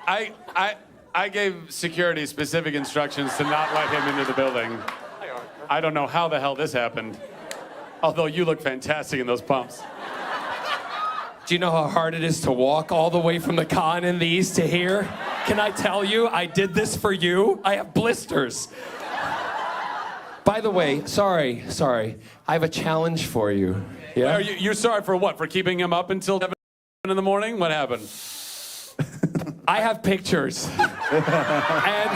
I gave security specific instructions to not let him into the building. I don't know how the hell this happened. Although you look fantastic in those pumps. Do you know how hard it is to walk all the way from the con in these to here? Can I tell you, I did this for you? I have blisters. By the way, sorry. I have a challenge for you. Yeah? You're sorry for what? For keeping him up until 7 in the morning? What happened? I have pictures. And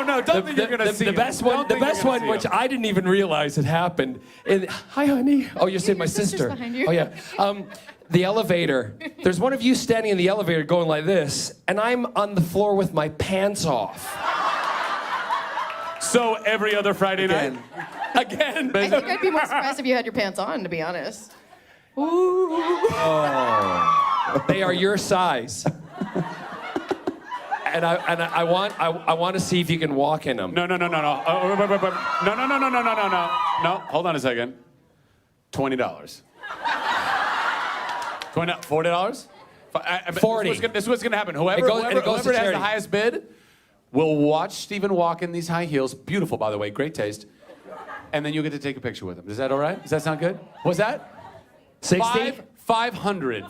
no, don't think you're gonna see the best one, which I didn't even realize had happened. Hi, honey. Oh, you're saying my sister. Behind you. Oh, yeah. The elevator. There's one of you standing in the elevator going like this, and I'm on the floor with my pants off. So every other Friday night? Again. I think I'd be more surprised if you had your pants on, to be honest. Ooh. Oh. They are your size. And I want to see if you can walk in them. No. No. Hold on a second. $20. $40? 40. This is what's gonna happen. Whoever has the highest bid will watch Steven walk in these high heels. Beautiful, by the way, great taste. And then you'll get to take a picture with him. Is that all right? Does that sound good? What's that? 60? 500.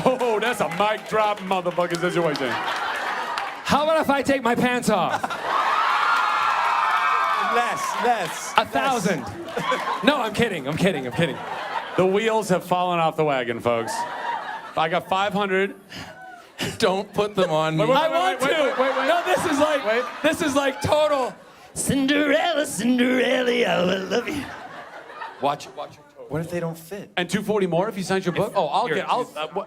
Oh, that's a mic drop, motherfucker situation. How about if I take my pants off? Less. 1,000. No, I'm kidding. The wheels have fallen off the wagon, folks. I got 500. Don't put them on me. I want to. Wait. No, this is like total. Cinderella, I love you. Watch your toes. What if they don't fit? And 240 more if he signs your book? Are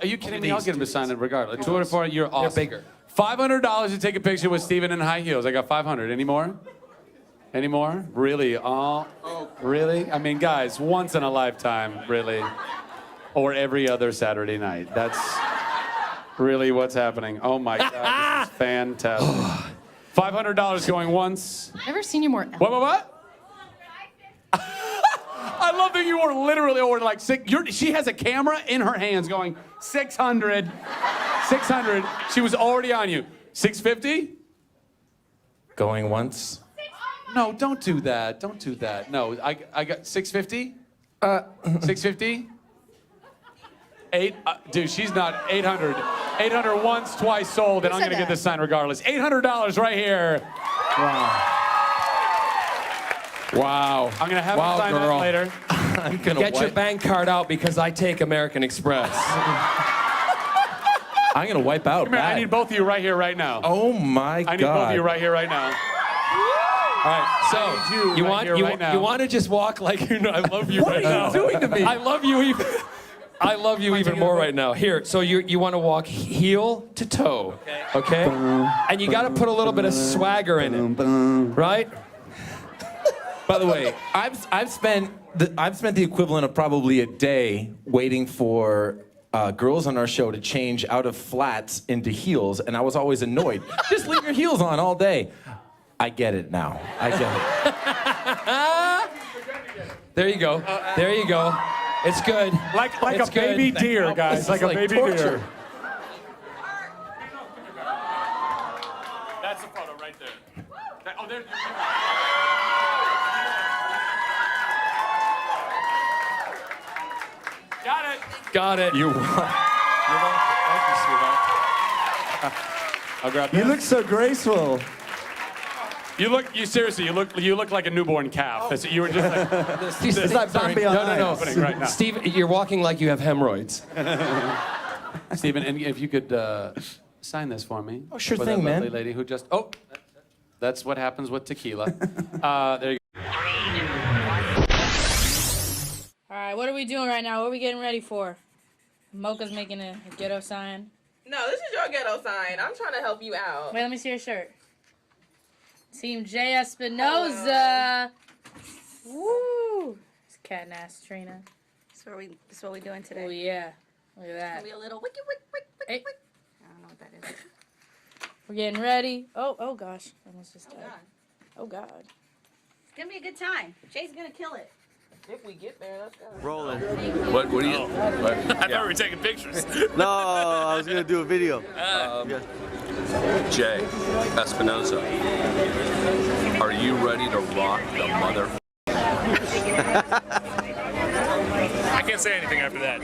you kidding me? I'll get him to sign it regardless. 240, you're awesome. They're bigger. $500 to take a picture with Steven in high heels. I got 500. Any more? Really? Really? I mean, guys, once in a lifetime, really. Or every other Saturday night. That's really what's happening. Oh my God, this is fantastic. $500 going once. Never seen you more. What? I love that you were literally over like she has a camera in her hands going 600. She was already on you. 650? Going once. No, don't do that. No, I got 650. 650. Dude, she's not 800. 800 once, twice sold, and I'm gonna get this signed regardless. $800 right here. Wow. I'm gonna have him sign that later. I'm gonna Get your bank card out because I take American Express. I'm gonna wipe out. Come here, I need both of you right here, right now. Oh my God. I need both of you right here, right now. All right, so you want to just walk like you know I love you right now. What are you doing to me? I love you even more right now. Here, so you want to walk heel to toe, okay? And you got to put a little bit of swagger in it, right? By the way, I've spent the equivalent of probably a day waiting for girls on our show to change out of flats into heels, and I was always annoyed. Just leave your heels on all day. I get it now. I get it. There you go. It's good. Like it's a baby good. deer, guys. Like a baby torture. deer. That's the photo right there. There. Got it. You're welcome. Thank you, sweetheart. I'll grab that. You look so graceful. You look like a newborn calf. You were just like It's like Bambi on No. ice. right now. Steve, you're walking like you have hemorrhoids. Steven, and if you could sign this for me. Oh, sure for thing, that man. lovely lady who just that's what happens with tequila. There you go. All right, what are we doing right now? What are we getting ready for? Mocha's making a ghetto sign. No, this is your ghetto sign. I'm trying to help you out. Wait, let me see your shirt. Team J. Espinoza. Woo! It's cat and ass Trina. That's what we doing today. Oh yeah, look at that. We a little wiki wick wick wick Hey. wick. I don't know what that is. We're getting ready. Oh gosh, I almost just died. God. Oh God. It's gonna be a good time. Jay's gonna kill it. If we get there, let's go. Rolling. What are you? I thought we were taking pictures. No, I was gonna do a video. Jay Espinoza, are you ready to rock the mother? I can't say anything after that.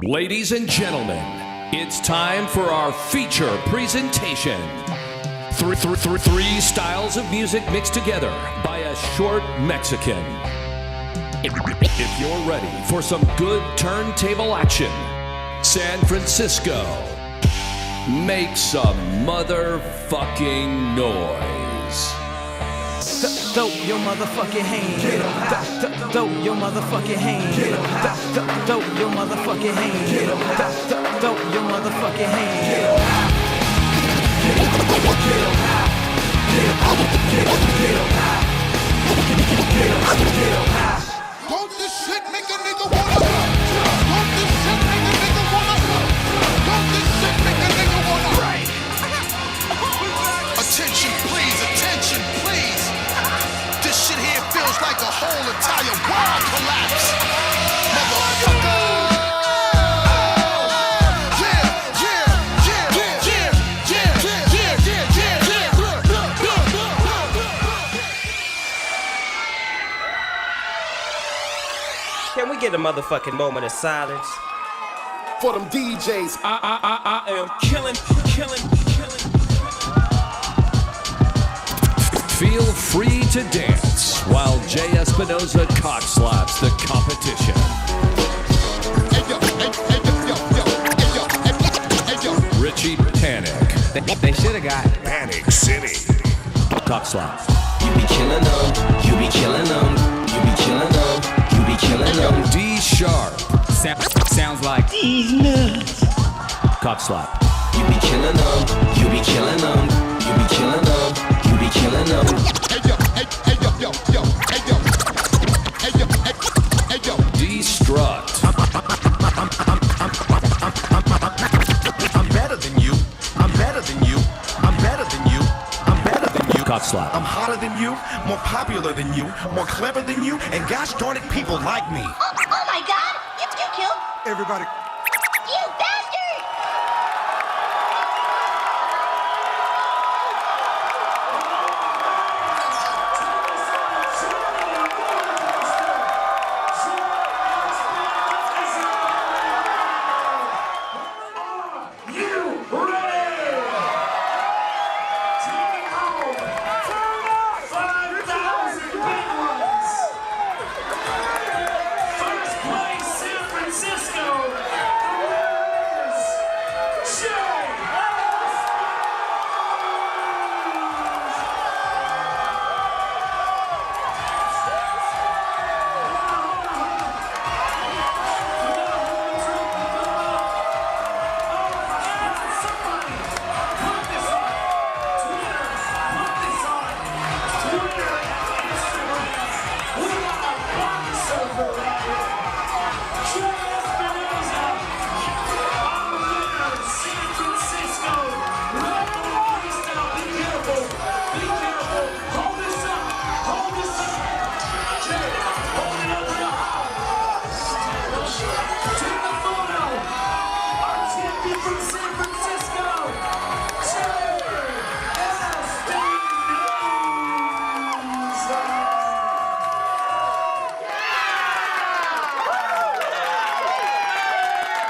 Ladies and gentlemen, it's time for our feature presentation. Three styles of music mixed together by a short Mexican. If you're ready for some good turntable action, San Francisco, make some motherfucking noise. Throw your motherfucking hand. Throw your motherfucking hand. Throw your motherfucking hand. Throw your motherfucking hand. Don't this shit make a nigga wanna? Don't this shit make a nigga wanna? Don't this shit make a nigga wanna? Attention please, attention please. This shit here feels like a whole entire world collapse. Motherfucker. Can we get a motherfucking moment of silence? For them DJs, I am killing. Feel free to dance while Jay Espinoza cockslaps the competition. Richie Panic. They should have got Panic City. Cockslap. You be killing them. You be killing them. You be killing them. You be killing them. D Sharp. Sounds like these nuts. Cockslap. You be killing them. You be killing them. You be killing them. You be killing them. Destruct. I'm better than you. I'm better than you. I'm better than you. I'm better than you. Cockslap. I'm hotter than you, more popular than you, more clever than you, and gosh darn it, people like me. Oh my God! You killed Everybody. you bastard!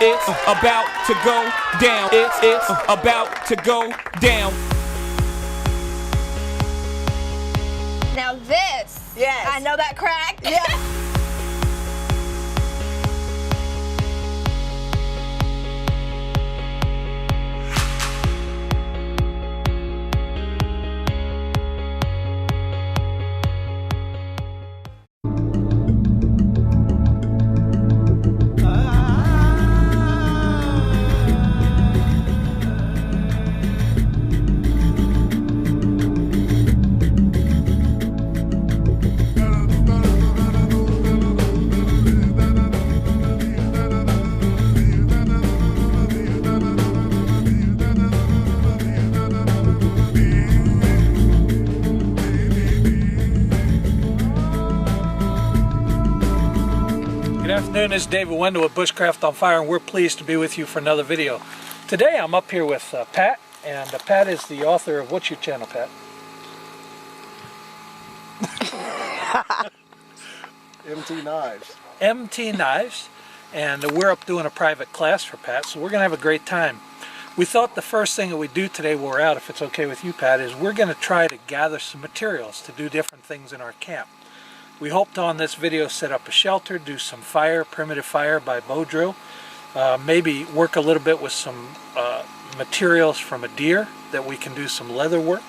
It's about to go down. It's about to go down. Now this. Yes. I know that crack. Yeah. Good afternoon, this is David Wendell with Bushcraft on Fire, and we're pleased to be with you for another video. Today I'm up here with Pat, and Pat is the author of, what's your channel, Pat? MT Knives. MT Knives, and we're up doing a private class for Pat, so we're going to have a great time. We thought the first thing that we do today while we're out, if it's okay with you, Pat, is we're going to try to gather some materials to do different things in our camp. We hope to, on this video, set up a shelter, do some fire, primitive fire by bow drill, maybe work a little bit with some materials from a deer that we can do some leather work,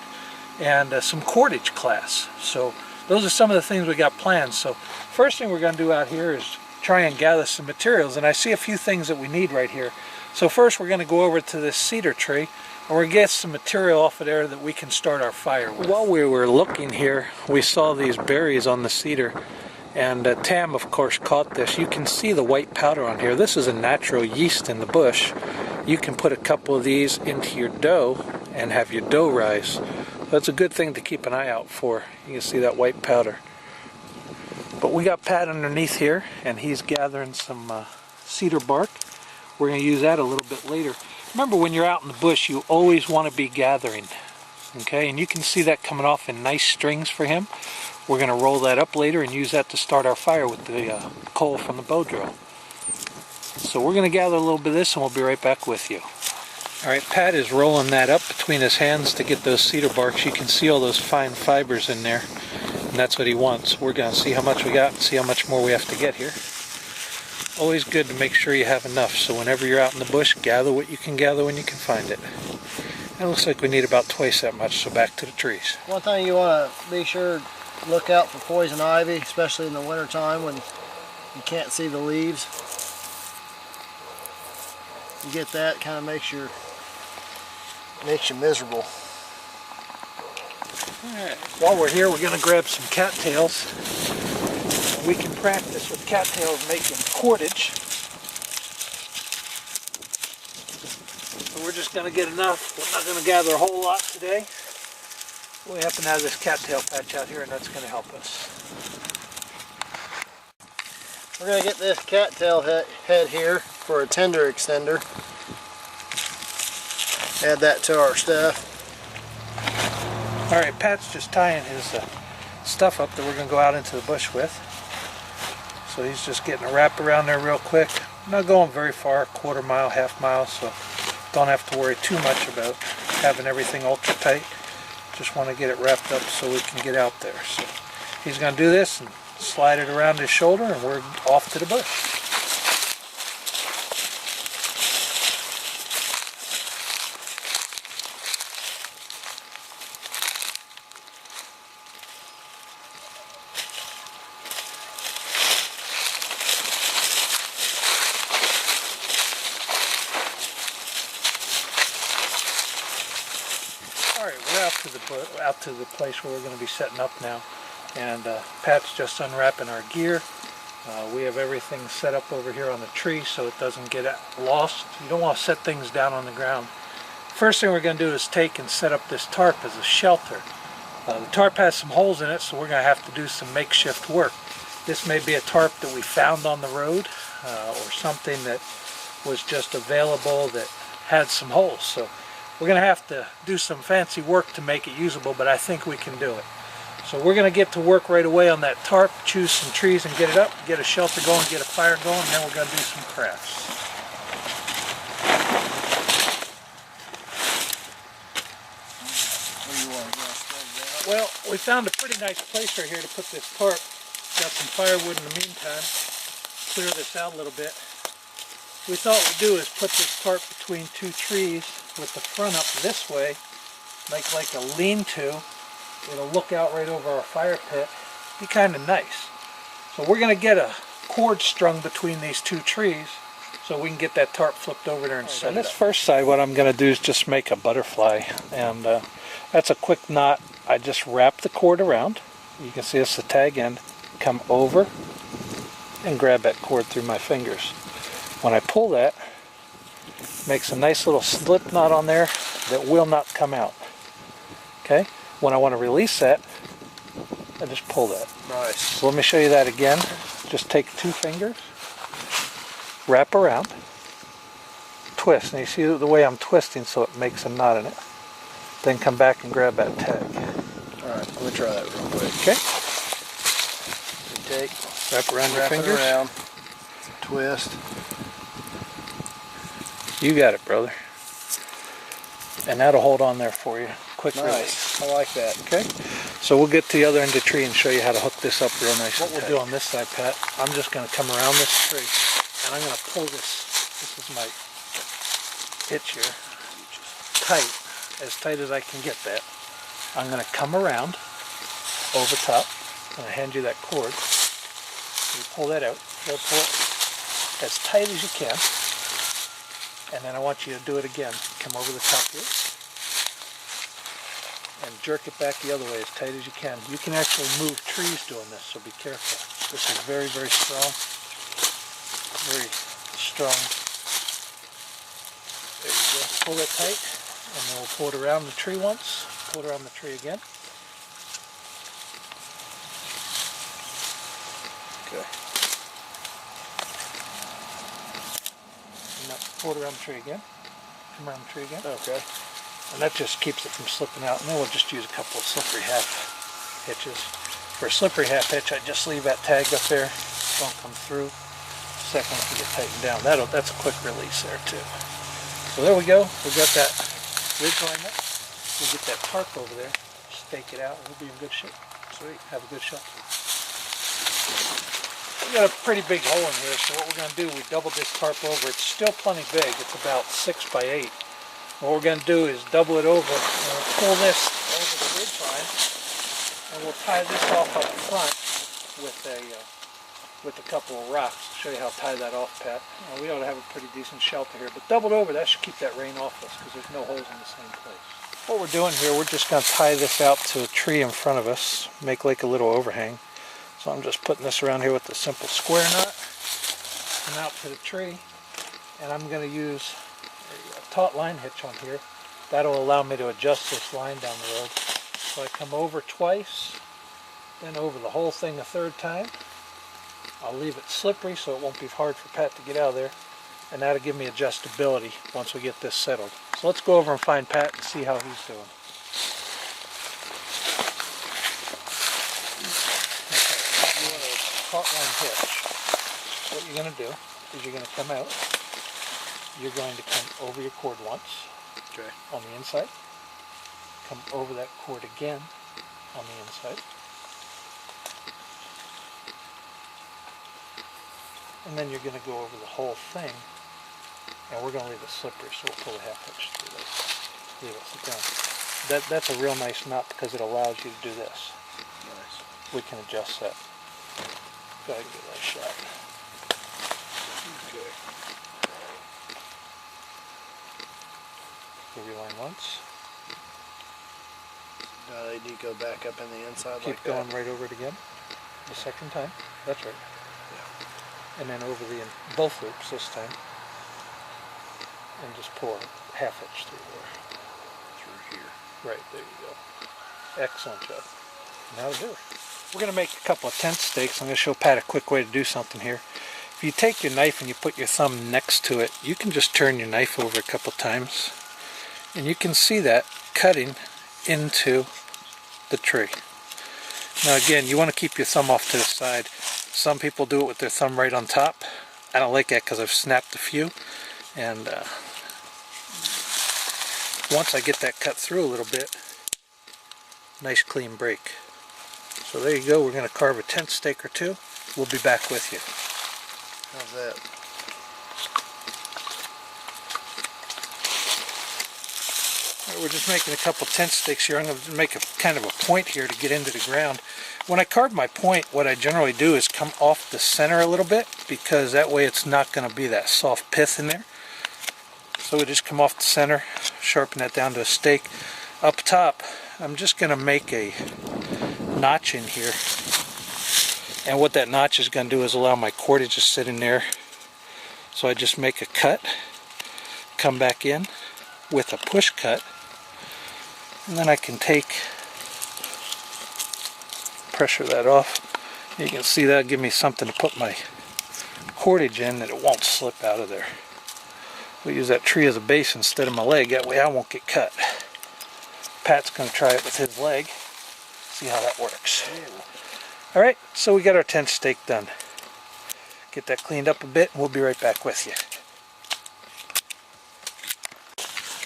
and some cordage class. So those are some of the things we got planned. So first thing we're going to do out here is try and gather some materials, and I see a few things that we need right here. So first we're going to go over to this cedar tree, and we're going to get some material off of there that we can start our fire with. While we were looking here, we saw these berries on the cedar, and Tam of course caught this. You can see the white powder on here. This is a natural yeast in the bush. You can put a couple of these into your dough and have your dough rise. That's a good thing to keep an eye out for. You can see that white powder. But we got Pat underneath here, and he's gathering some cedar bark. We're going to use that a little bit later. Remember, when you're out in the bush, you always want to be gathering. Okay, and you can see that coming off in nice strings for him. We're going to roll that up later and use that to start our fire with the coal from the bow drill. So we're going to gather a little bit of this, and we'll be right back with you. Alright, Pat is rolling that up between his hands to get those cedar barks. You can see all those fine fibers in there, and that's what he wants. We're going to see how much we got and see how much more we have to get here. Always good to make sure you have enough, so whenever you're out in the bush, gather what you can gather when you can find it. It looks like we need about twice that much, so back to the trees. One thing you want to be sure to look out for poison ivy, especially in the winter time when you can't see the leaves. You get that, kind of makes you miserable. Alright, while we're here, we're going to grab some cattails. We can practice with cattails making cordage. So we're just going to get enough. We're not going to gather a whole lot today. We happen to have this cattail patch out here, and that's going to help us. We're going to get this cattail head here for a tender extender. Add that to our stuff. Alright, Pat's just tying his stuff up that we're going to go out into the bush with. So he's just getting a wrap around there real quick. Not going very far, quarter mile, half mile, so don't have to worry too much about having everything ultra tight. Just want to get it wrapped up so we can get out there. So he's going to do this and slide it around his shoulder, and we're off to the bush. Alright, we're out to the place where we're going to be setting up now, and Pat's just unwrapping our gear. We have everything set up over here on the tree so it doesn't get lost. You don't want to set things down on the ground. First thing we're going to do is take and set up this tarp as a shelter. The tarp has some holes in it, so we're going to have to do some makeshift work. This may be a tarp that we found on the road, or something that was just available that had some holes. So we're going to have to do some fancy work to make it usable, but I think we can do it. So we're going to get to work right away on that tarp, choose some trees and get it up, get a shelter going, get a fire going, and then we're going to do some crafts. Well, we found a pretty nice place right here to put this tarp. Got some firewood in the meantime. Clear this out a little bit. We thought we'd do is put this tarp between two trees with the front up this way, make like a lean-to. It'll look out right over our fire pit. Be kind of nice. So we're going to get a cord strung between these two trees so we can get that tarp flipped over there and set it up. On this first side, what I'm going to do is just make a butterfly, and that's a quick knot. I just wrap the cord around. You can see it's the tag end. Come over and grab that cord through my fingers. When I pull that, it makes a nice little slip knot on there that will not come out. Okay? When I want to release that, I just pull that. Nice. So let me show you that again. Just take two fingers, wrap around, twist. And you see the way I'm twisting so it makes a knot in it. Then come back and grab that tag. Alright, let me try that real quick. Okay. You take, wrap around your fingers. Around, twist. You got it, brother. And that'll hold on there for you. Quick release. I like that. Okay. So we'll get to the other end of the tree and show you how to hook this up real nice. What we'll do on this side, Pat, I'm just going to come around this tree and I'm going to pull this. This is my hitch here. Tight as I can get that. I'm going to come around over top. I'm going to hand you that cord. You pull that out. You'll pull it as tight as you can. And then I want you to do it again. Come over the top here. And jerk it back the other way as tight as you can. You can actually move trees doing this, so be careful. This is very, very strong. Very strong. There you go. Pull it tight. And then we'll pull it around the tree once. Pull it around the tree again. Okay. Now pull it around the tree again. Come around the tree again. Okay. And that just keeps it from slipping out. And then we'll just use a couple of slippery half hitches. For a slippery half hitch, I just leave that tag up there. Don't come through. Second one can get tightened down. That's a quick release there too. So there we go. We've got that ridge line up. We'll get that tarp over there. Stake it out. We'll be in good shape. Sweet. Have a good shot. We got a pretty big hole in here, so what we're going to do, we doubled this tarp over. It's still plenty big. It's about 6 by 8. What we're going to do is double it over, and we'll pull this over the ridge line, and we'll tie this off up front with a couple of rocks. I'll show you how to tie that off, Pat. We ought to have a pretty decent shelter here, but doubled over, that should keep that rain off us, because there's no holes in the same place. What we're doing here, we're just going to tie this out to a tree in front of us, make like a little overhang. So I'm just putting this around here with a simple square knot, and out to the tree, and I'm going to use a taut line hitch on here. That'll allow me to adjust this line down the road. So I come over twice, then over the whole thing a third time. I'll leave it slippery so it won't be hard for Pat to get out of there, and that'll give me adjustability once we get this settled. So let's go over and find Pat and see how he's doing. Taut line hitch. What you're going to do is you're going to come out. You're going to come over your cord once, okay, on the inside. Come over that cord again on the inside. And then you're going to go over the whole thing. And we're going to leave it slippery, so we'll pull a half hitch through this. Leave it sit down. That's a real nice knot because it allows you to do this. Nice. We can adjust that. Go ahead and give that a shot. Okay. Give your line once. Now they need to go back up in the inside. Keep like going that. right over it again. The second time. That's right. Yeah. And then over both loops this time. And just pull a half hitch through there. Through here. Right, there you go. Excellent job. Now to do it. We're going to make a couple of tent stakes. I'm going to show Pat a quick way to do something here. If you take your knife and you put your thumb next to it, you can just turn your knife over a couple times. And you can see that cutting into the tree. Now again, you want to keep your thumb off to the side. Some people do it with their thumb right on top. I don't like that because I've snapped a few. And once I get that cut through a little bit, nice clean break. So there you go, we're going to carve a tent stake or two. We'll be back with you. How's that? We're just making a couple tent stakes here. I'm going to make a kind of a point here to get into the ground. When I carve my point, what I generally do is come off the center a little bit, because that way it's not going to be that soft pith in there. So we just come off the center, sharpen that down to a stake. Up top, I'm just going to make a notch in here, and what that notch is going to do is allow my cordage to sit in there. So I just make a cut, come back in with a push cut, and then I can pressure that off. You can see that'll give me something to put my cordage in that it won't slip out of there. We'll use that tree as a base instead of my leg, that way I won't get cut. Pat's going to try it with his leg, see how that works. Alright, so we got our tent stake done. Get that cleaned up a bit and we'll be right back with you.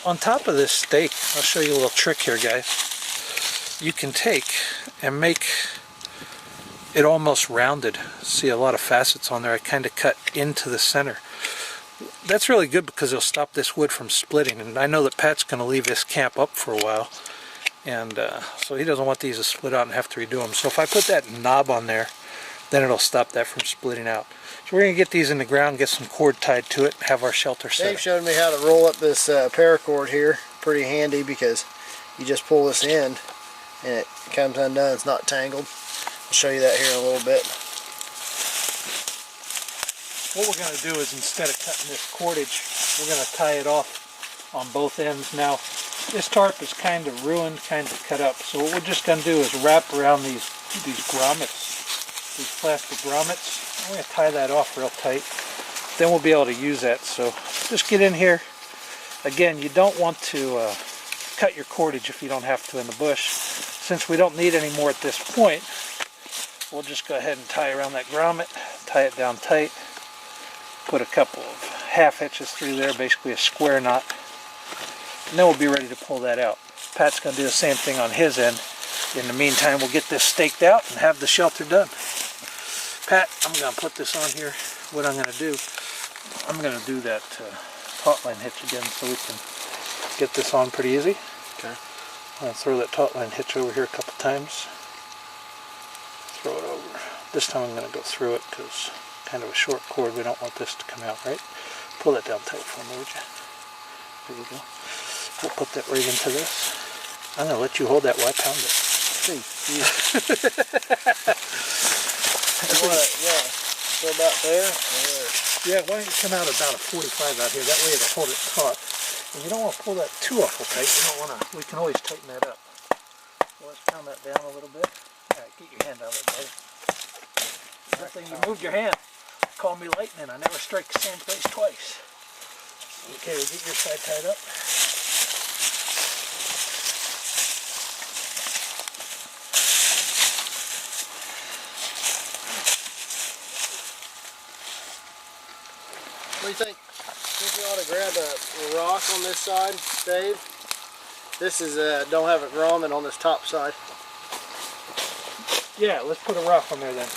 On top of this stake, I'll show you a little trick here, guys. You can take and make it almost rounded. See a lot of facets on there. I kind of cut into the center. That's really good because it'll stop this wood from splitting, and I know that Pat's going to leave this camp up for a while, and so he doesn't want these to split out and have to redo them. So if I put that knob on there, then it'll stop that from splitting out. So we're going to get these in the ground, get some cord tied to it, and have our shelter set. Dave showed me how to roll up this paracord here. Pretty handy because you just pull this in and it comes undone. It's not tangled. I'll show you that here in a little bit. What we're going to do is, instead of cutting this cordage, we're going to tie it off on both ends. Now, this tarp is kind of ruined, kind of cut up. So what we're just going to do is wrap around these grommets, these plastic grommets. I'm going to tie that off real tight. Then we'll be able to use that. So just get in here. Again, you don't want to cut your cordage if you don't have to in the bush. Since we don't need any more at this point, we'll just go ahead and tie around that grommet, tie it down tight, put a couple of half hitches through there, basically a square knot, and then we'll be ready to pull that out. Pat's going to do the same thing on his end. In the meantime, we'll get this staked out and have the shelter done. Pat, I'm going to put this on here. What I'm going to do, I'm going to do that taut line hitch again so we can get this on pretty easy. Okay. I'm going to throw that taut line hitch over here a couple times. Throw it over. This time I'm going to go through it because kind of a short cord. We don't want this to come out, right? Pull that down tight for me, would you? There you go. We'll put that right into this. I'm going to let you hold that while I pound it. See. Yeah. So about there. Yeah, why don't you come out about a 45 out here? That way it'll hold it taut. And you don't want to pull that too awful tight. You don't want to. We can always tighten that up. So let's pound that down a little bit. All right, get your hand out of it, buddy. Good thing you moved your hand. Call me lightning. I never strike the same place twice. Okay, we'll get your side tied up. What do you think? I think we ought to grab a rock on this side, Dave. This is don't have a grommet on this top side. Yeah, let's put a rock on there then.